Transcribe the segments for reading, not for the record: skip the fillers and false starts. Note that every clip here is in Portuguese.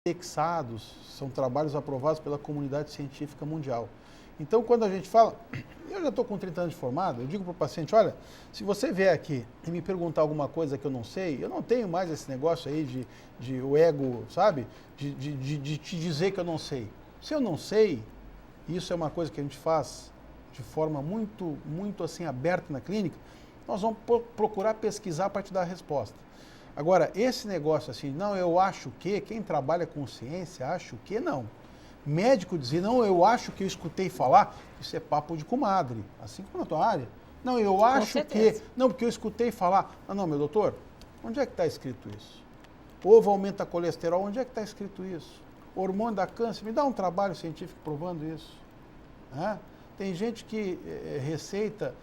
indexados, são trabalhos aprovados pela comunidade científica mundial. Então, quando a gente fala, eu já estou com 30 anos de formado, eu digo para o paciente, olha, se você vier aqui e me perguntar alguma coisa que eu não sei, eu não tenho mais esse negócio aí de o ego, sabe? De te dizer que eu não sei. Se eu não sei, isso é uma coisa que a gente faz de forma muito assim aberta na clínica, nós vamos procurar pesquisar para te dar a resposta. Agora, esse negócio assim, não, eu acho que, quem trabalha com ciência, acho que não. Médico dizer, não, eu acho que eu escutei falar, isso é papo de comadre, assim como na tua área. Não, eu acho que, não, porque eu escutei falar. Não, meu doutor, onde é que está escrito isso? Ovo aumenta colesterol, onde é que está escrito isso? Hormônio da câncer, me dá um trabalho científico provando isso. Tem gente que receita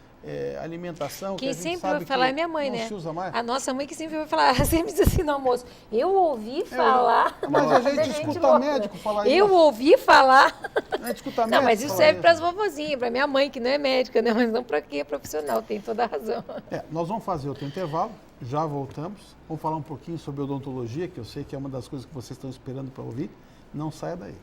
alimentação Quem que a gente sempre sabe vai falar que é minha mãe, não né? se usa mais. A nossa mãe que sempre vai falar, sempre diz assim no almoço, eu ouvi falar... Mas a gente escuta médico falar isso. Eu ouvi falar... A gente escuta Não, médico mas isso serve para as vovozinhas, para minha mãe, que não é médica, né? Mas não para quem é profissional, tem toda a razão. Nós vamos fazer outro intervalo, já voltamos. Vamos falar um pouquinho sobre odontologia, que eu sei que é uma das coisas que vocês estão esperando para ouvir. Não saia daí.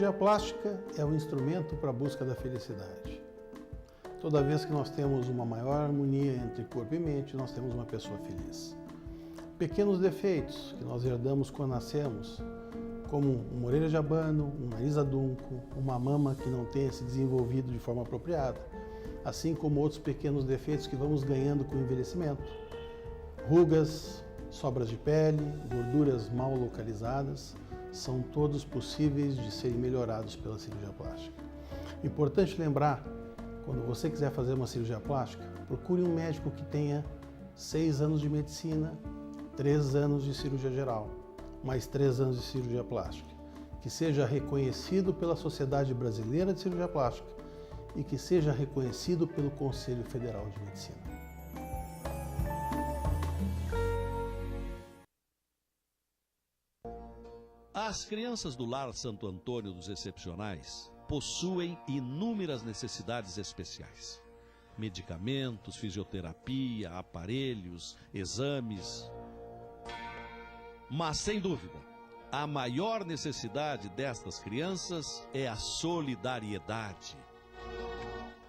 A plástica é um instrumento para a busca da felicidade. Toda vez que nós temos uma maior harmonia entre corpo e mente, nós temos uma pessoa feliz. Pequenos defeitos que nós herdamos quando nascemos, como uma orelha de abano, um nariz adunco, uma mama que não tenha se desenvolvido de forma apropriada, assim como outros pequenos defeitos que vamos ganhando com o envelhecimento. Rugas, sobras de pele, gorduras mal localizadas, são todos possíveis de serem melhorados pela cirurgia plástica. Importante lembrar, quando você quiser fazer uma cirurgia plástica, procure um médico que tenha 6 anos de medicina, 3 anos de cirurgia geral, mais 3 anos de cirurgia plástica, que seja reconhecido pela Sociedade Brasileira de Cirurgia Plástica e que seja reconhecido pelo Conselho Federal de Medicina. As crianças do Lar Santo Antônio dos Excepcionais possuem inúmeras necessidades especiais. Medicamentos, fisioterapia, aparelhos, exames. Mas, sem dúvida, a maior necessidade destas crianças é a solidariedade.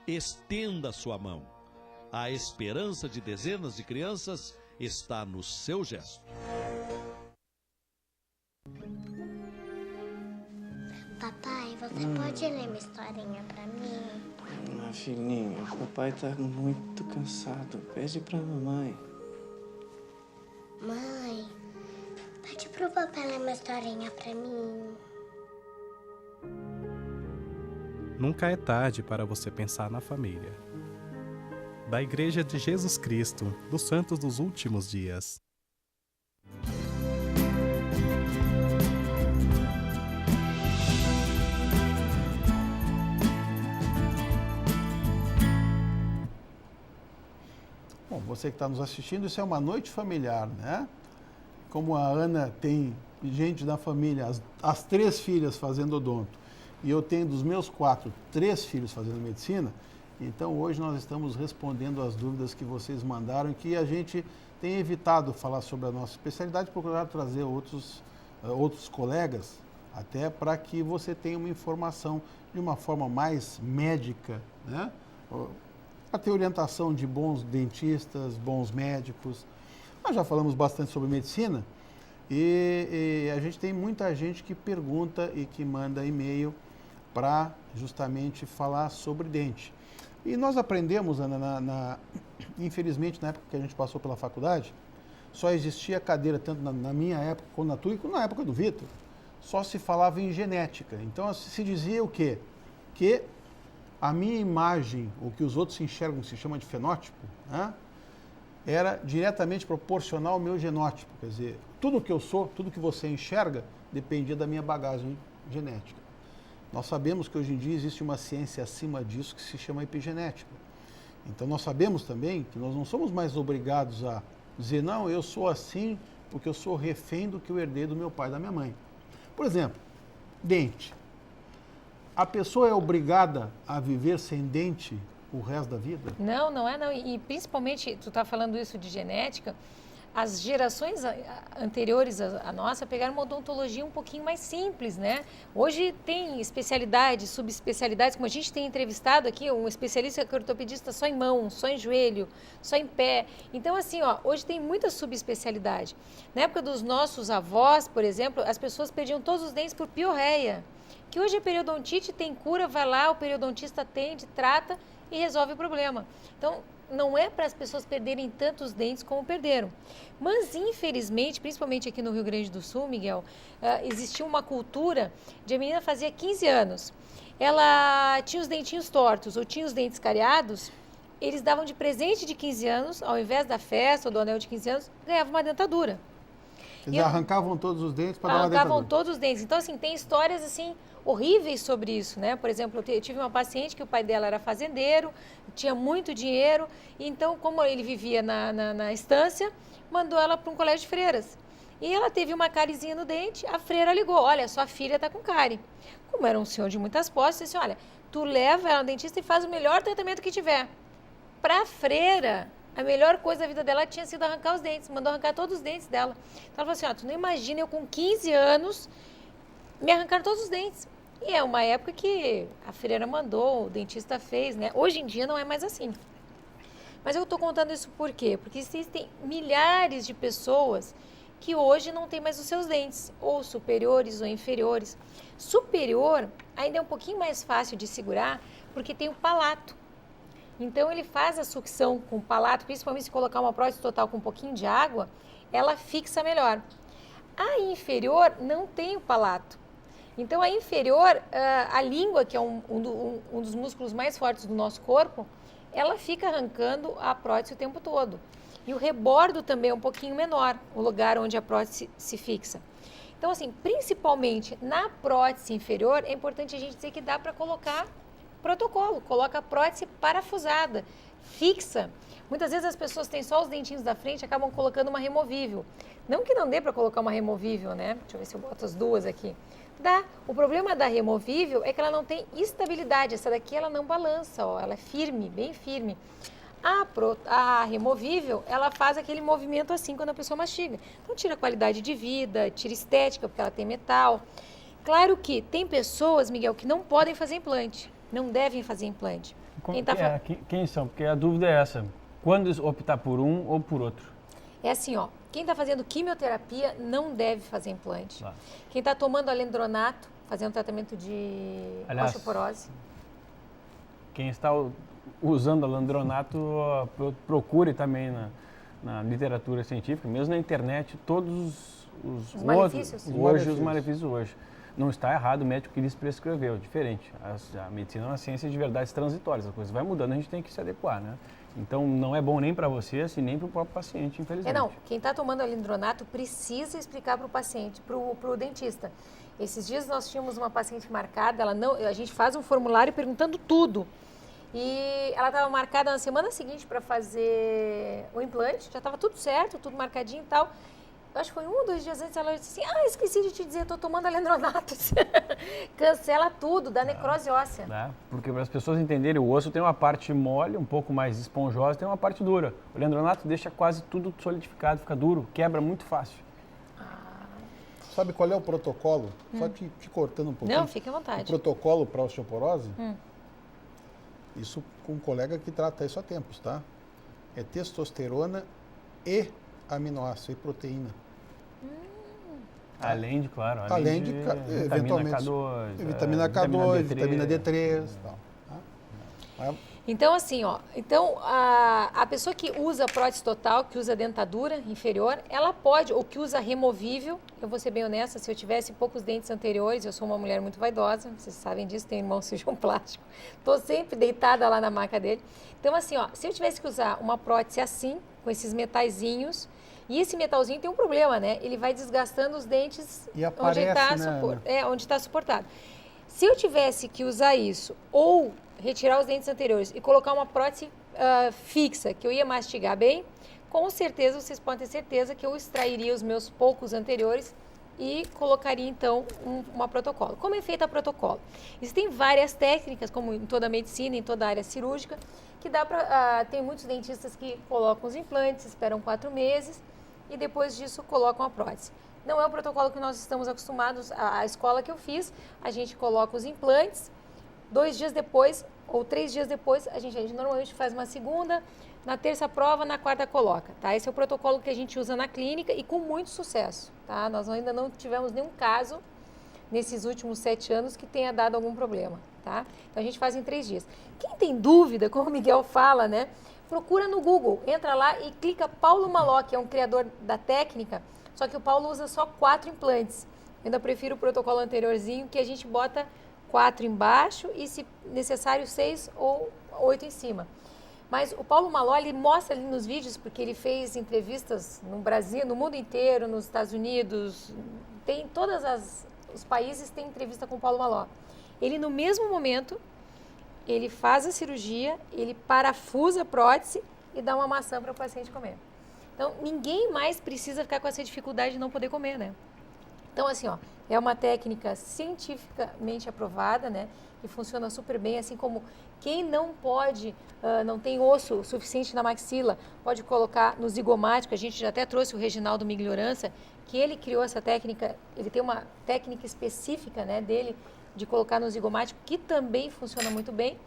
Estenda sua mão. A esperança de dezenas de crianças está no seu gesto. Papai, você pode ler uma historinha pra mim? Filhinha, o papai tá muito cansado. Pede pra mamãe. Mãe, pede pro papai ler uma historinha pra mim. Nunca é tarde para você pensar na família. Da Igreja de Jesus Cristo, dos Santos dos Últimos Dias. Bom, você que está nos assistindo, isso é uma noite familiar, né? Como a Ana tem gente da família, as 3 filhas fazendo odonto, e eu tenho dos meus 4, 3 filhos fazendo medicina, então hoje nós estamos respondendo as dúvidas que vocês mandaram, que a gente tem evitado falar sobre a nossa especialidade, procurar trazer outros colegas, até para que você tenha uma informação de uma forma mais médica, né? Para ter orientação de bons dentistas, bons médicos. Nós já falamos bastante sobre medicina e a gente tem muita gente que pergunta e que manda e-mail para justamente falar sobre dente. E nós aprendemos, Ana, infelizmente, na época que a gente passou pela faculdade, só existia cadeira, tanto na minha época, como na tua, e como na época do Vitor, só se falava em genética. Então se dizia o quê? Que a minha imagem, o que os outros enxergam, se chama de fenótipo, né, era diretamente proporcional ao meu genótipo. Quer dizer, tudo que eu sou, tudo que você enxerga, dependia da minha bagagem genética. Nós sabemos que hoje em dia existe uma ciência acima disso que se chama epigenética. Então nós sabemos também que nós não somos mais obrigados a dizer, não, eu sou assim porque eu sou refém do que eu herdei do meu pai e da minha mãe. Por exemplo, dente. A pessoa é obrigada a viver sem dente o resto da vida? Não, não é não. E principalmente, tu está falando isso de genética, as gerações anteriores à nossa pegaram uma odontologia um pouquinho mais simples, né? Hoje tem especialidades, subespecialidades, como a gente tem entrevistado aqui, um especialista ortopedista só em mão, só em joelho, só em pé. Então, assim, ó, hoje tem muita subespecialidade. Na época dos nossos avós, por exemplo, as pessoas perdiam todos os dentes por piorreia. Que hoje a periodontite tem cura, vai lá, o periodontista atende, trata e resolve o problema. Então, não é para as pessoas perderem tantos dentes como perderam. Mas, infelizmente, principalmente aqui no Rio Grande do Sul, Miguel, existia uma cultura de a menina fazia 15 anos. Ela tinha os dentinhos tortos ou tinha os dentes cariados, eles davam de presente de 15 anos, ao invés da festa ou do anel de 15 anos, ganhavam uma dentadura. Eles arrancavam todos os dentes para dar uma dentadura. Arrancavam todos os dentes. Então, assim, tem histórias, assim, horríveis sobre isso, né? Por exemplo, eu tive uma paciente que o pai dela era fazendeiro, tinha muito dinheiro, e então, como ele vivia na estância, mandou ela para um colégio de freiras. E ela teve uma carizinha no dente, a freira ligou, olha, sua filha está com cárie. Como era um senhor de muitas posses, disse, olha, tu leva ela ao dentista e faz o melhor tratamento que tiver. Para a freira, a melhor coisa da vida dela tinha sido arrancar os dentes, mandou arrancar todos os dentes dela. Então ela falou assim, ó, tu não imagina, eu com 15 anos, me arrancaram todos os dentes. E é uma época que a freira mandou, o dentista fez, né? Hoje em dia não é mais assim. Mas eu estou contando isso por quê? Porque existem milhares de pessoas que hoje não têm mais os seus dentes, ou superiores ou inferiores. Superior ainda é um pouquinho mais fácil de segurar, porque tem o palato. Então ele faz a sucção com o palato, principalmente se colocar uma prótese total com um pouquinho de água, ela fixa melhor. A inferior não tem o palato. Então, a inferior, a língua, que é um dos músculos mais fortes do nosso corpo, ela fica arrancando a prótese o tempo todo. E o rebordo também é um pouquinho menor, o lugar onde a prótese se fixa. Então, assim, principalmente na prótese inferior, é importante a gente dizer que dá para colocar protocolo. Coloca a prótese parafusada, fixa. Muitas vezes as pessoas têm só os dentinhos da frente e acabam colocando uma removível. Não que não dê para colocar uma removível, né? Deixa eu ver se eu boto as duas aqui. Dá. O problema da removível é que ela não tem estabilidade. Essa daqui ela não balança, ó. Ela é firme, bem firme. A removível, ela faz aquele movimento assim quando a pessoa mastiga. Então tira a qualidade de vida, tira estética, porque ela tem metal. Claro que tem pessoas, Miguel, que não podem fazer implante. Não devem fazer implante. Quem são? Porque a dúvida é essa. Quando optar por um ou por outro? É assim, ó. Quem está fazendo quimioterapia não deve fazer implante. Quem está tomando alendronato, fazendo tratamento de osteoporose. Quem está usando alendronato, procure também na literatura científica, mesmo na internet, todos os malefícios. Os malefícios hoje. Não está errado o médico que lhes prescreveu, diferente. A medicina é uma ciência de verdades transitórias, a coisa vai mudando, a gente tem que se adequar, né? Então, não é bom nem para você, assim, nem para o próprio paciente, infelizmente. Não. Quem está tomando alendronato precisa explicar para o paciente, para o dentista. Esses dias nós tínhamos uma paciente marcada, a gente faz um formulário perguntando tudo. E ela estava marcada na semana seguinte para fazer o implante, já estava tudo certo, tudo marcadinho e tal. Eu acho que foi 1 ou 2 dias antes, ela disse assim, esqueci de te dizer, estou tomando alendronato. Cancela tudo, dá necrose óssea. Porque para as pessoas entenderem, o osso tem uma parte mole, um pouco mais esponjosa, tem uma parte dura. O alendronato deixa quase tudo solidificado, fica duro, quebra muito fácil. Sabe qual é o protocolo? Só te cortando um pouquinho. Não, fique à vontade. O protocolo para osteoporose, isso com um colega que trata isso há tempos, tá? É testosterona e aminoácido e proteína. Além de, claro, eventualmente, vitamina K2, vitamina D3 e tal. Tá? Então, assim, ó, a pessoa que usa prótese total, que usa dentadura inferior, ela pode, ou que usa removível, eu vou ser bem honesta, se eu tivesse poucos dentes anteriores, eu sou uma mulher muito vaidosa, vocês sabem disso, tenho irmão cirurgião plástico, estou sempre deitada lá na maca dele. Então, assim, ó, se eu tivesse que usar uma prótese assim, com esses metaizinhos, e esse metalzinho tem um problema, né? Ele vai desgastando os dentes e aparece, onde está suportado. Se eu tivesse que usar isso, ou retirar os dentes anteriores e colocar uma prótese fixa, que eu ia mastigar bem, com certeza, vocês podem ter certeza que eu extrairia os meus poucos anteriores e colocaria, então, uma protocolo. Como é feita a protocolo? Existem várias técnicas, como em toda a medicina, em toda a área cirúrgica, que dá para... tem muitos dentistas que colocam os implantes, esperam 4 meses e depois disso colocam a prótese. Não é o protocolo que nós estamos acostumados, a escola que eu fiz, a gente coloca os implantes, 2 dias depois ou 3 dias depois, a gente normalmente faz uma segunda, na terça prova, na quarta coloca, tá? Esse é o protocolo que a gente usa na clínica e com muito sucesso, tá? Nós ainda não tivemos nenhum caso nesses últimos 7 anos que tenha dado algum problema, tá? Então a gente faz em 3 dias. Quem tem dúvida, como o Miguel fala, né? Procura no Google, entra lá e clica Paulo Maló, que é um criador da técnica, só que o Paulo usa só 4 implantes. Eu ainda prefiro o protocolo anteriorzinho, que a gente bota 4 embaixo e, se necessário, 6 ou 8 em cima. Mas o Paulo Maló, ele mostra ali nos vídeos, porque ele fez entrevistas no Brasil, no mundo inteiro, nos Estados Unidos, tem todos os países têm entrevista com o Paulo Maló. Ele, no mesmo momento, ele faz a cirurgia, ele parafusa a prótese e dá uma maçã para o paciente comer. Então, ninguém mais precisa ficar com essa dificuldade de não poder comer, né? Então, assim, ó, é uma técnica cientificamente aprovada, né? Que funciona super bem, assim como quem não pode, não tem osso suficiente na maxila, pode colocar no zigomático. A gente já até trouxe o Reginaldo Migliorança, que ele criou essa técnica, ele tem uma técnica específica, né, dele, de colocar no zigomático, que também funciona muito bem.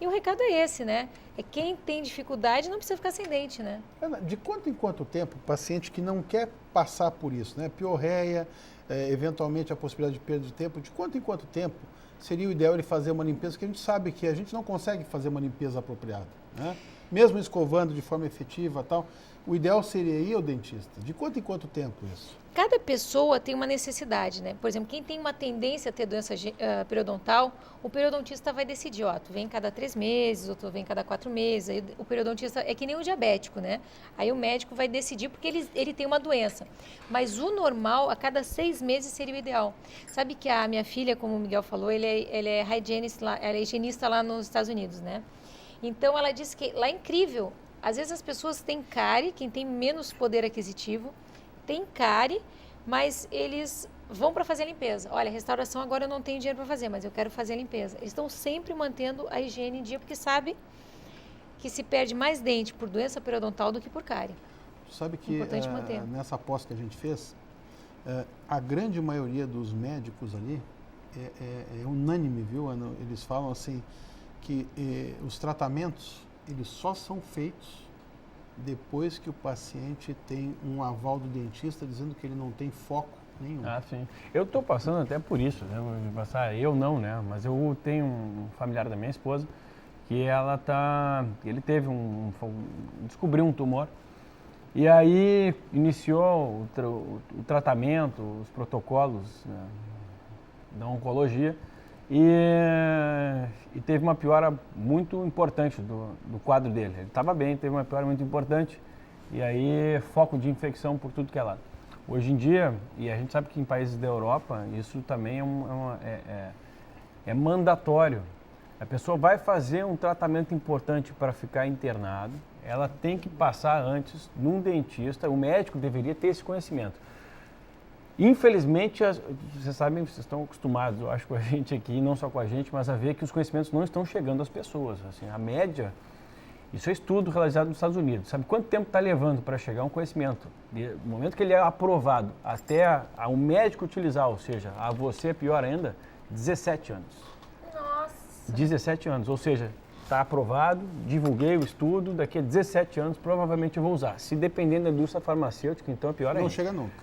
E o recado é esse, né? É quem tem dificuldade não precisa ficar sem dente, né? De quanto em quanto tempo o paciente que não quer passar por isso, né? Piorreia, eventualmente a possibilidade de perda de tempo, de quanto em quanto tempo seria o ideal ele fazer uma limpeza, que a gente sabe que a gente não consegue fazer uma limpeza apropriada, né? Mesmo escovando de forma efetiva e tal, o ideal seria ir ao dentista. De quanto em quanto tempo isso? Cada pessoa tem uma necessidade, né? Por exemplo, quem tem uma tendência a ter doença periodontal, o periodontista vai decidir, ó, tu vem cada 3 meses, ou tu vem cada 4 meses. Aí o periodontista é que nem o diabético, né? Aí o médico vai decidir porque ele tem uma doença. Mas o normal, a cada 6 meses seria o ideal. Sabe que a minha filha, como o Miguel falou, ela é higienista lá nos Estados Unidos, né? Então ela disse que lá é incrível. Às vezes as pessoas têm cárie, quem tem menos poder aquisitivo, tem cárie, mas eles vão para fazer a limpeza. Olha, restauração agora eu não tenho dinheiro para fazer, mas eu quero fazer a limpeza. Eles estão sempre mantendo a higiene em dia, porque sabe que se perde mais dente por doença periodontal do que por cárie. Sabe que nessa aposta que a gente fez, a grande maioria dos médicos ali é unânime, viu, Ana? Eles falam assim que os tratamentos eles só são feitos depois que o paciente tem um aval do dentista dizendo que ele não tem foco nenhum. Ah, sim. Eu estou passando até por isso, né? Vou passar, eu não, né? Mas eu tenho um familiar da minha esposa que ele teve descobriu um tumor e aí iniciou o tratamento, os protocolos, né, da oncologia e teve uma piora muito importante do quadro dele. Ele estava bem, teve uma piora muito importante e aí foco de infecção por tudo que é lado. Hoje em dia, e a gente sabe que em países da Europa, isso também é mandatório. A pessoa vai fazer um tratamento importante para ficar internado, ela tem que passar antes num dentista, o médico deveria ter esse conhecimento. Infelizmente, vocês sabem, vocês estão acostumados, eu acho, com a gente aqui, não só com a gente, mas a ver que os conhecimentos não estão chegando às pessoas. Assim, a média, isso é estudo realizado nos Estados Unidos. Sabe quanto tempo está levando para chegar um conhecimento? Do momento que ele é aprovado até o médico utilizar, ou seja, a você é pior ainda, 17 anos. Nossa! 17 anos, ou seja, está aprovado, divulguei o estudo, daqui a 17 anos provavelmente eu vou usar. Se dependendo da indústria farmacêutica, então é pior ainda. Não chega nunca.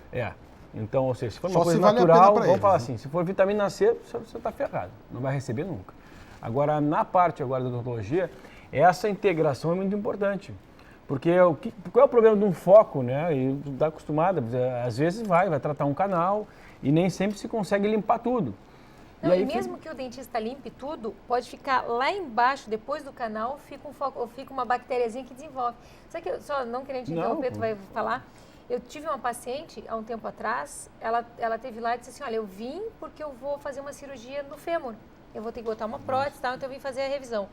Então, ou seja, se for Só uma coisa vale natural, vamos eles, falar assim, se for vitamina C, você está ferrado, não vai receber nunca. Agora, na parte agora da odontologia, essa integração é muito importante, porque qual é o problema de um foco, né? E está acostumado, às vezes vai tratar um canal e nem sempre se consegue limpar tudo. Não, e mesmo que o dentista limpe tudo, pode ficar lá embaixo, depois do canal, fica um foco, ou fica uma bactériazinha que desenvolve. Sabe que só não querendo te interromper, tu vai falar? Eu tive uma paciente, há um tempo atrás, ela teve lá e disse assim, olha, eu vim porque eu vou fazer uma cirurgia no fêmur. Eu vou ter que botar uma prótese, então eu vim fazer a revisão.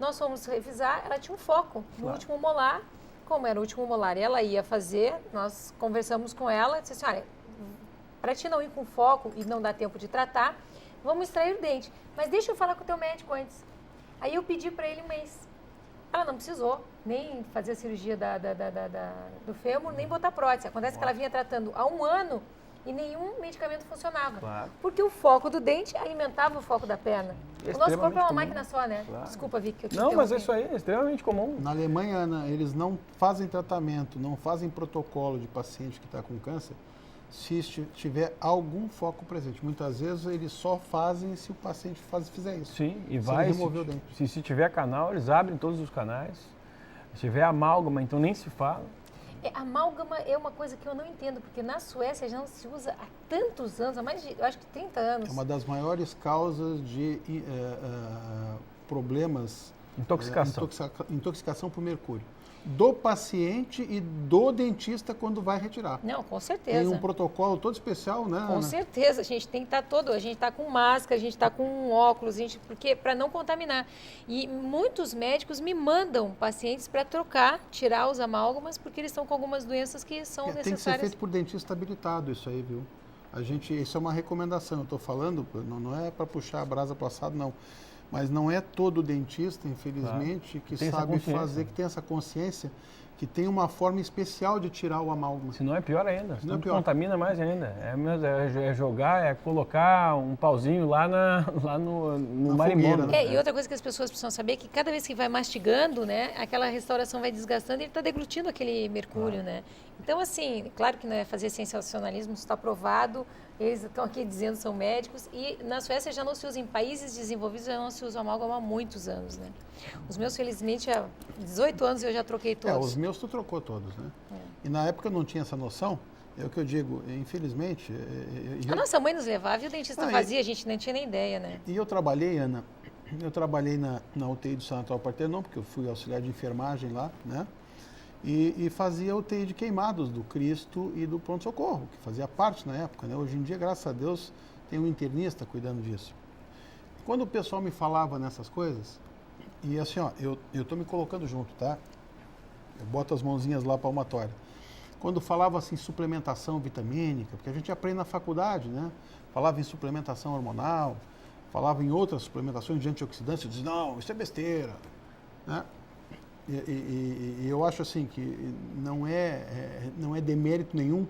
Nós fomos revisar, ela tinha um foco no último molar, como era o último molar e ela ia fazer, nós conversamos com ela e disse assim, olha, para ti não ir com foco e não dar tempo de tratar, vamos extrair o dente. Mas deixa eu falar com o teu médico antes. Aí eu pedi para ele um mês. Ela não precisou nem fazer a cirurgia do fêmur, nem botar prótese. Acontece que ela vinha tratando há 1 ano e nenhum medicamento funcionava. Claro. Porque o foco do dente alimentava o foco da perna. O nosso corpo é uma comum. máquina só, né? Claro. Desculpa, Vicky, que eu te Não, mas interrompi. é isso aí, é extremamente comum. Na Alemanha, Ana, eles não fazem tratamento, não fazem protocolo de paciente que está com câncer se tiver algum foco presente. Muitas vezes eles só fazem se o paciente fizer isso. Sim, e Se vai. ele remover o dente. Se tiver canal, eles abrem todos os canais. Se tiver amálgama, então nem se fala. Amálgama é uma coisa que eu não entendo, porque na Suécia já não se usa há tantos anos, há mais de, eu acho que 30 anos. É uma das maiores causas de problemas. Intoxicação. Intoxicação por mercúrio. Do paciente e do dentista quando vai retirar. Não, com Tem certeza. um protocolo todo especial, né, Com Ana? certeza, a gente tem que estar a gente está com máscara, a gente está com óculos, porque para não contaminar. E muitos médicos me mandam pacientes para tirar os amálgamas, porque eles estão com algumas doenças que são Tem que ser necessárias. feito por dentista habilitado isso aí, viu? Isso é uma recomendação, eu estou falando, não é para puxar a brasa para o assado, não. Mas não é todo dentista, infelizmente, que Tem essa sabe consciência. fazer, que tem essa consciência, que tem uma forma especial de tirar o amálgama. Se não é pior ainda, se Não é não pior. contamina mais ainda. É jogar, é colocar um pauzinho lá no Na marimbondo. fogueira, né? E outra coisa que as pessoas precisam saber é que cada vez que vai mastigando, né, aquela restauração vai desgastando e ele está deglutindo aquele mercúrio, né? Então, assim, claro que não é fazer sensacionalismo, isso está provado, eles estão aqui dizendo que são médicos, e na Suécia já não se usa, em países desenvolvidos já não se usa amálgama há muitos anos, né? Os meus, felizmente, há 18 anos eu já troquei todos. Os meus tu trocou todos, né? É. E na época eu não tinha essa noção, é o que eu digo, infelizmente... A nossa mãe nos levava e o dentista Ah, fazia, a gente não tinha nem ideia, né? E eu trabalhei, Ana, na UTI do Sanatório Partenon, porque eu fui auxiliar de enfermagem lá, né? E fazia UTI de queimados do Cristo e do pronto-socorro, que fazia parte na época, né? Hoje em dia, graças a Deus, tem um internista cuidando disso. Quando o pessoal me falava nessas coisas, e assim, ó, eu estou me colocando junto, tá? Eu boto as mãozinhas lá palmatória. Quando falava assim, suplementação vitamínica, porque a gente aprende na faculdade, né? Falava em suplementação hormonal, falava em outras suplementações de antioxidantes, eu dizia, não, isso é besteira, né? E eu acho assim que não é demérito nenhum